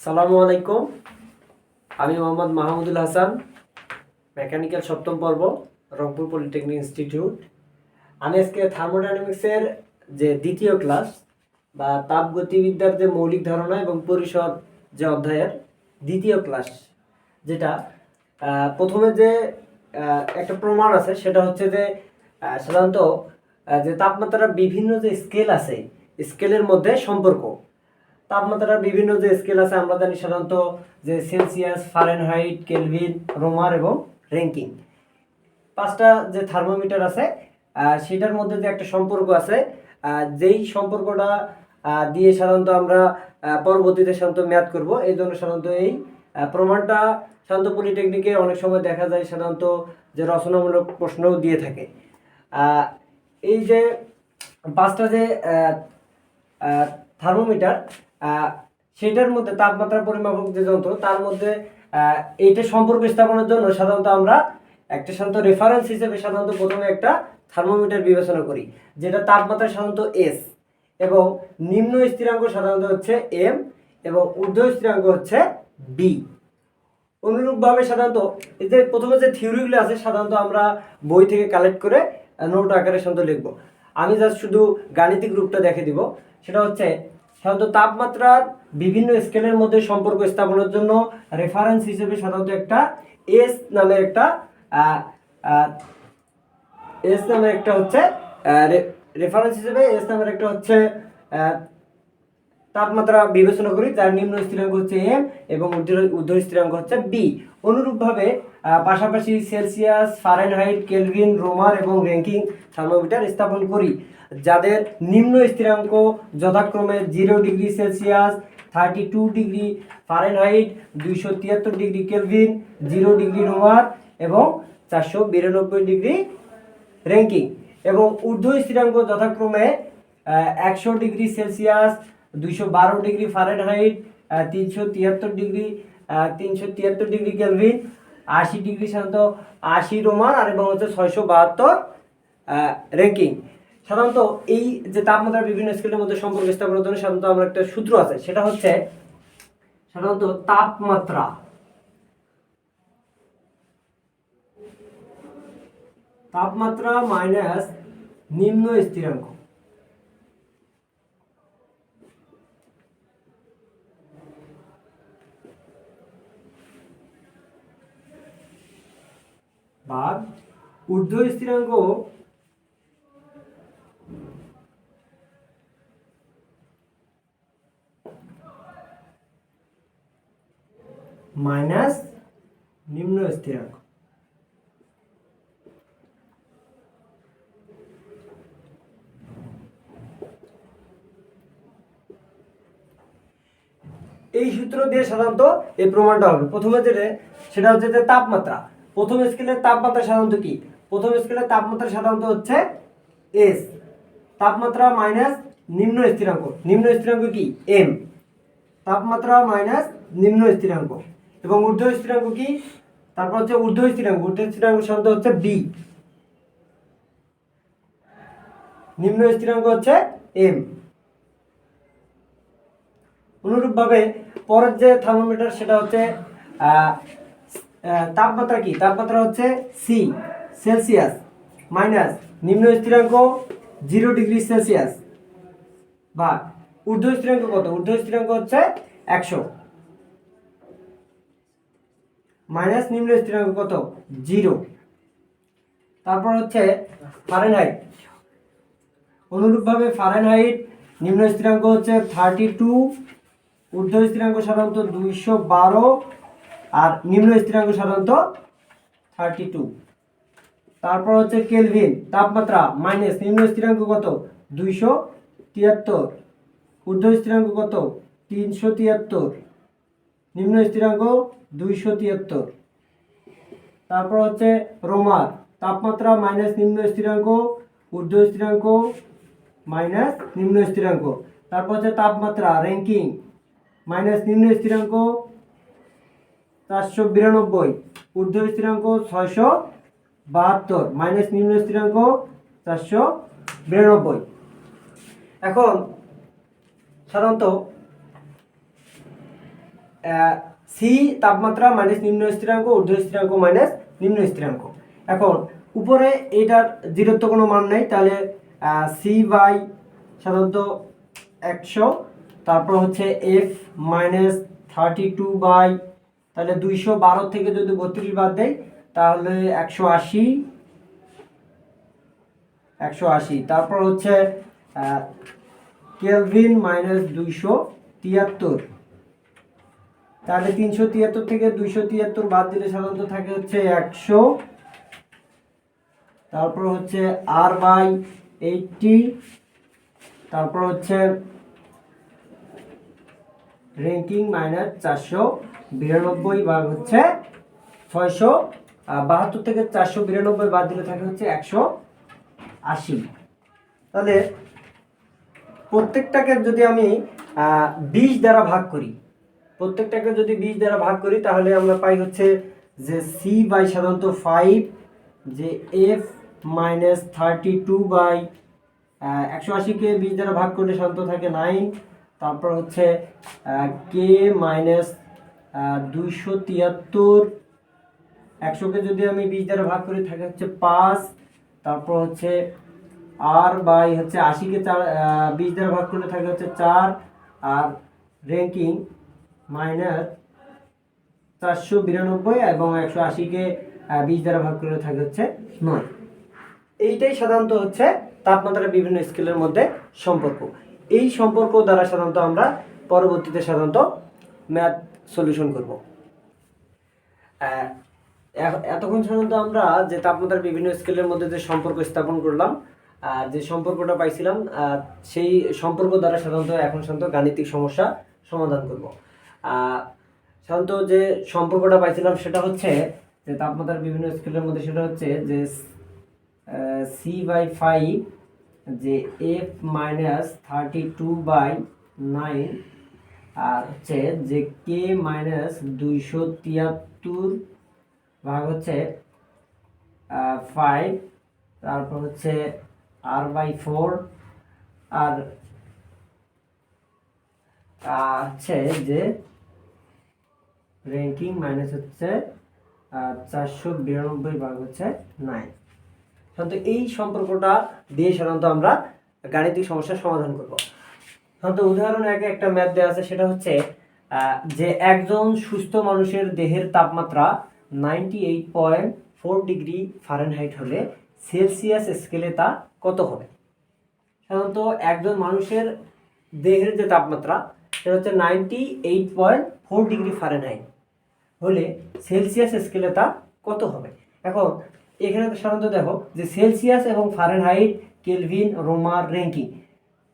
সালামু আলাইকুম। আমি মোহাম্মদ মাহমুদুল হাসান, মেকানিক্যাল সপ্তম পর্ব, রংপুর পলিটেকনিক ইনস্টিটিউট। আমি আজকে থার্মোডাইনামিক্সের যে দ্বিতীয় ক্লাস বা তাপগতিবিদ্যার যে মৌলিক ধারণা এবং পরিসর যে অধ্যায়ের দ্বিতীয় ক্লাস, যেটা প্রথমে যে একটা প্রমাণ আছে সেটা হচ্ছে যে সাধারণত যে তাপমাত্রার বিভিন্ন যে স্কেল আছে, স্কেলের মধ্যে সম্পর্ক। তাপমাত্রার বিভিন্ন যে স্কেল আছে আমরা জানি সাধারণত যে সেলসিয়াস, ফারেনহাইট, কেলভিন, রোমার এবং র্যাঙ্কিং। পাঁচটা যে থার্মোমিটার আছে সেটার মধ্যে যে একটা সম্পর্ক আছে, যেই সম্পর্কটা দিয়ে সাধারণত আমরা পরবর্তীতে সাধারণত ম্যাথ করব। এই জন্য সাধারণত এই প্রমাণটা সাধারণত পলিটেকনিকে অনেক সময় দেখা যায় সাধারণত যে রচনামূলক প্রশ্নও দিয়ে থাকে। এই যে পাঁচটা যে থার্মোমিটার, সেটার মধ্যে তাপমাত্রা পরিমাপক যে যন্ত্র, তার মধ্যে এইটা সম্পর্ক স্থাপনের জন্য সাধারণত আমরা একটা সাধারণত রেফারেন্স হিসেবে সাধারণত প্রথমে একটা থার্মোমিটার বিবেচনা করি, যেটা তাপমাত্রা সাধারণত এস এবং নিম্ন স্থিরাঙ্ক সাধারণত হচ্ছে এম এবং ঊর্ধ্ব স্থিরাঙ্ক হচ্ছে বি। অনুরূপভাবে সাধারণত এই যে প্রথমে যে থিওরিগুলো আছে সাধারণত আমরা বই থেকে কালেক্ট করে নোট আকারে সাধারণত লিখবো। আমি জাস্ট শুধু গাণিতিক রূপটা দেখে দিব। সেটা হচ্ছে সাধারণত তাপমাত্রার বিভিন্ন স্কেলের মধ্যে সম্পর্ক স্থাপনের জন্য রেফারেন্স হিসেবে সাধারণত একটা এস নামের একটা হচ্ছে রেফারেন্স হিসেবে এস নামের একটা হচ্ছে তাপমাত্রা বিবেচনা করি, যার নিম্ন স্থিরাঙ্ক হচ্ছে এম এবং ঊর্ধ্ব স্থিরাঙ্ক হচ্ছে বি। অনুরূপভাবে পাশাপাশি সেলসিয়াস, ফারেনহাইট, কেলভিন, রোমার এবং র্যাঙ্কিং থার্মোমিটার স্থাপন করি, যাদের নিম্ন স্থিরাঙ্ক যথাক্রমে 0 degree Celsius, 32 degree Fahrenheit, 273 degree Kelvin, 0 degree রোমার এবং 492 ডিগ্রি র্যাঙ্কিং, এবং ঊর্ধ্ব স্থিরাঙ্ক যথাক্রমে 100 degree Celsius, 212 degree Fahrenheit, 373 degree Kelvin, 80 degree সাধারণত 80 রোমান আর এবং হচ্ছে 672 র্যাঙ্কিং। সাধারণত এই যে তাপমাত্রার বিভিন্ন স্কেলের মধ্যে সম্পর্ক স্থাপনের জন্য সাধারণত আমরা একটা সূত্র আছে, সেটা হচ্ছে সাধারণত তাপমাত্রা মাইনাস নিম্ন স্থিরাঙ্ক বা ঊর্ধ্ব স্থিরাঙ্ক মাইনাস নিম্ন স্থিরাঙ্ক। এই সূত্র দিয়ে সাধারণত এই প্রমাণটা হবে। প্রথমে সেটা হচ্ছে যে তাপমাত্রা, প্রথম স্কেলের তাপমাত্রা সাধারণত কি? প্রথম স্কেলের তাপমাত্রা সাধারণত হচ্ছে এস, তাপমাত্রা মাইনাস নিম্ন স্থিরাঙ্ক, নিম্ন স্থিরাঙ্ক কি? এম, তাপমাত্রা মাইনাস নিম্ন স্থিরাঙ্ক, এবং ঊর্ধ্ব স্থিরাঙ্ক কি? তারপর হচ্ছে ঊর্ধ্ব স্থিরাঙ্ক সাধারণত হচ্ছে বি, নিম্ন স্থিরাঙ্ক হচ্ছে এম। অনুরূপভাবে পরের যে থার্মোমিটার সেটা হচ্ছে তাপমাত্রা কি? তাপমাত্রা হচ্ছে সি, সেলসিয়াস, মাইনাস নিম্ন স্থিরাঙ্ক 0 ডিগ্রি সেলসিয়াস, বা ঊর্ধ্ব স্থিরাঙ্ক কত? ঊর্ধ্ব স্থিরাঙ্ক হচ্ছে 100, মাইনাস নিম্ন স্থিরাঙ্ক কত? 0। তারপর হচ্ছে ফারেনহাইট। অনুরূপভাবে ফারেনহাইট নিম্ন স্থিরাঙ্ক হচ্ছে 32, ঊর্ধ্ব স্থিরাঙ্ক সাধারণত 212 আর নিম্ন স্থিরাঙ্ক সাধারণত 32। তারপর হচ্ছে কেলভিন, তাপমাত্রা মাইনাস নিম্ন স্থিরাঙ্ক কত? 273, ঊর্ধ্ব স্থিরাঙ্ক কত? 373, নিম্ন স্থিরাঙ্ক 273। তারপর হচ্ছে রোমার, তাপমাত্রা মাইনাস নিম্ন স্থিরাঙ্ক, ঊর্ধ্ব স্থিরাঙ্ক মাইনাস নিম্ন স্থিরাঙ্ক। তারপর হচ্ছে তাপমাত্রা র্যাঙ্কিং, মাইনাস নিম্ন স্থিরাঙ্ক 492, ঊর্ধ্ব স্থিরাঙ্ক 672, মাইনাস নিম্ন স্থিরাঙ্ক 492। এখন সাধারণত সি তাপমাত্রা মাইনাস নিম্ন স্থিরাঙ্ক, ঊর্ধ্ব স্থিরাঙ্ক মাইনাস নিম্ন স্থিরাঙ্ক। এখন উপরে এটার জিরোর তো কোনো মান নেই, তাহলে সি বাই সাধারণত 100, তারপর হচ্ছে এফ মাইনাস 32 বাই, তাহলে 212 থেকে যদি 32 বাদ দেয় তাহলে 180, তারপর হচ্ছে কেলভিন মাইনাস 273, তাহলে 373 থেকে 273 বাদ দিলে সাধারণত থাকে হচ্ছে 100, তারপর হচ্ছে আর বাই 80, তারপর হচ্ছে র্যাঙ্কিং মাইনাস 492 ভাগ হচ্ছে 672 থেকে 492 বাদ দিলে থাকে হচ্ছে 180। তাহলে প্রত্যেকটাকে যদি আমি 20 দ্বারা ভাগ করি, তাহলে আমরা পাই হচ্ছে যে সি বাই সাধারণত 5, যে এফ মাইনাস 32 বাই 180কে 20 দ্বারা ভাগ করলে সাধারণত থাকে 9, তারপর হচ্ছে কে মাইনাস 273, 100কে যদি আমি 20 দ্বারা ভাগ করি থাকে হচ্ছে 5, তারপর হচ্ছে আর বাই হচ্ছে 80কে 20 দ্বারা ভাগ করলে থাকে হচ্ছে 4, আর র্যাঙ্কিং মাইনাস 492 এবং 180কে 20 দ্বারা ভাগ করলে থাকে হচ্ছে 9। এইটাই সাধারণত হচ্ছে তাপমাত্রার বিভিন্ন স্কেলের মধ্যে সম্পর্ক। এই সম্পর্ক দ্বারা সাধারণত আমরা পরবর্তীতে সাধারণত ম্যাথ সলিউশন করব। এতক্ষণ সাধারণত আমরা যে তাপমাত্রার বিভিন্ন স্কেলের মধ্যে যে সম্পর্ক স্থাপন করলাম, যে সম্পর্কটা পাইছিলাম, সেই সম্পর্ক দ্বারা সাধারণত এখন সাধারণত গাণিতিক সমস্যা সমাধান করব। সাধারণত যে সম্পর্কটা পাইছিলাম সেটা হচ্ছে যে তাপমাত্রার বিভিন্ন স্কেলের মধ্যে, সেটা হচ্ছে যে সি বাই 5, যে এফ মাইনাস 32 বাই 9, আর হচ্ছে যে কে মাইনাস 273 ভাগ হচ্ছে 5, তারপর হচ্ছে আর বাই 4, আর হচ্ছে যে র্যাঙ্কিং মাইনাস হচ্ছে 492 ভাগ হচ্ছে 9। সাধারণত এই সম্পর্কটা দিয়ে সাধারণত আমরা গাণিতিক সমস্যার সমাধান করব। সাধারণত উদাহরণ একটা ম্যাথ দেওয়া আছে, সেটা হচ্ছে যে একজন সুস্থ মানুষের দেহের তাপমাত্রা 98.4 ডিগ্রি ফারেনহাইট হলে সেলসিয়াস স্কেলে তা কত হবে। সাধারণত একজন মানুষের দেহের যে তাপমাত্রা সেটা হচ্ছে 98.4 ডিগ্রি ফারেনহাইট হলে সেলসিয়াস স্কেলে তা কত হবে। এখন এখানে সাধারণত দেখো যে সেলসিয়াস এবং ফারেনহাইট, কেলভিন, রোমার, র্যাঙ্কিং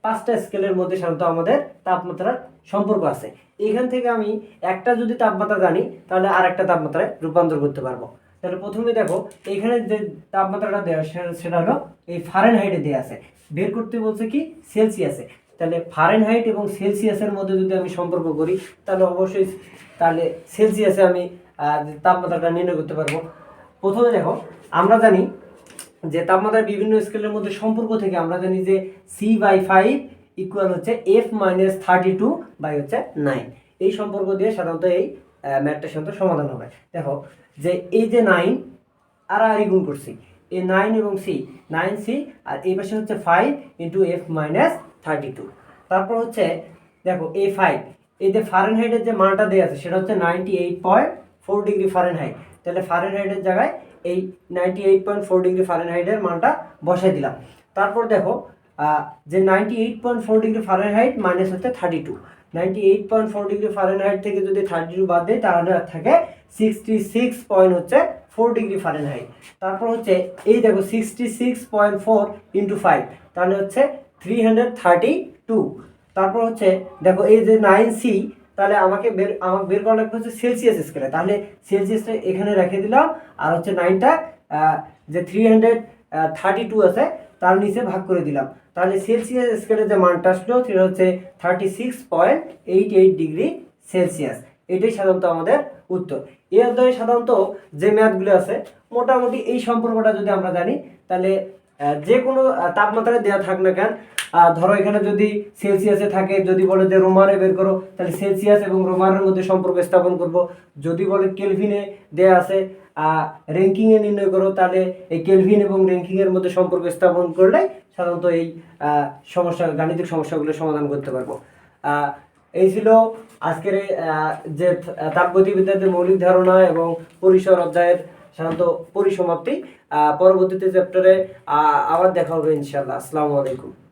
5টা স্কেলের মধ্যে সাধারণত আমাদের তাপমাত্রার সম্পর্ক আছে। এখান থেকে আমি একটা যদি তাপমাত্রা জানি তাহলে আর একটা তাপমাত্রায় রূপান্তর করতে পারবো। তাহলে প্রথমে দেখো এখানে যে তাপমাত্রাটা দেওয়া সেটা হলো এই ফারেনহাইটে দেওয়া আছে, বের করতে বলছে কি সেলসিয়াসে। তাহলে ফারেনহাইট এবং সেলসিয়াসের মধ্যে যদি আমি সম্পর্ক করি তাহলে অবশ্যই তাহলে সেলসিয়াসে আমি তাপমাত্রাটা নির্ণয় করতে পারবো। প্রথমে দেখো আমরা জানি যে তাপমাত্রার বিভিন্ন স্কেলের মধ্যে সম্পর্ক থেকে আমরা জানি যে সি বাই 5 ইকুয়াল হচ্ছে এফ মাইনাস 32 বাই হচ্ছে 9। এই সম্পর্ক দিয়ে সাধারণত এই ম্যাথটা সাধারণত সমাধান হবে। দেখো যে এই যে 9 আর গুণ করছি, এই 9 এবং সি, 9c, আর এই পাশে হচ্ছে 5 ইন্টু এফ মাইনাস 32। তারপর হচ্ছে দেখো এই 5, এই যে ফারেনহাইটের যে মানটা দেওয়া আছে সেটা হচ্ছে 98.4 ডিগ্রি ফারেনহাইট। তাহলে ফারেনহাইটের জায়গায় এই 98.4 ডিগ্রি ফারেনহাইটের মানটা বসাই দিলাম। তারপর দেখো যে 98.4 ডিগ্রি ফারেনহাইট মাইনাস হচ্ছে 32, 98.4 ডিগ্রি ফারেনহাইট থেকে যদি 32 বাদ দেয় তাহলে থাকে 66.4 ডিগ্রি ফারেনহাইট। তারপর হচ্ছে এই দেখো 66.4 ইন্টু 5 তাহলে হচ্ছে 332। তারপর হচ্ছে দেখো এই যে 9c, তাহলে আমাকে বের করা লাগবে হচ্ছে সেলসিয়াস স্কেলে। তাহলে সেলসিয়াসটা এখানে রেখে দিলাম, আর হচ্ছে 9টা যে 332 আছে তার নিচে ভাগ করে দিলাম। তাহলে সেলসিয়াস স্কেলের যে মানটা আসলো সেটা হচ্ছে 36.88 ডিগ্রি সেলসিয়াস। এটাই সাধারণত আমাদের উত্তর। এই অধ্যায়ে সাধারণত যে ম্যাথগুলো আছে মোটামুটি এই সম্পর্কটা যদি আমরা জানি তাহলে যে কোনো তাপমাত্রায় দেওয়া থাক না কেন, ধরো এখানে যদি সেলসিয়াসে থাকে, যদি বলে যে রোমানে বের করো, তাহলে সেলসিয়াস এবং রোমানের মধ্যে সম্পর্ক স্থাপন করব। যদি বলে কেলভিনে দেয়া আছে র্যাঙ্কিংয়ে নির্ণয় করো, তাহলে এই কেলভিন এবং র্যাঙ্কিংয়ের মধ্যে সম্পর্ক স্থাপন করলে সাধারণত এই সমস্যা, গাণিতিক সমস্যাগুলো সমাধান করতে পারবো। এই ছিল আজকের যে তাপগতিবিদ্যার মৌলিক ধারণা এবং পরিসর অধ্যায়ের সাধারণত পরিসমাপ্তি। পরবর্তীতে চ্যাপ্টারে আবার দেখা হবে ইনশাআল্লাহ। আসসালামু আলাইকুম।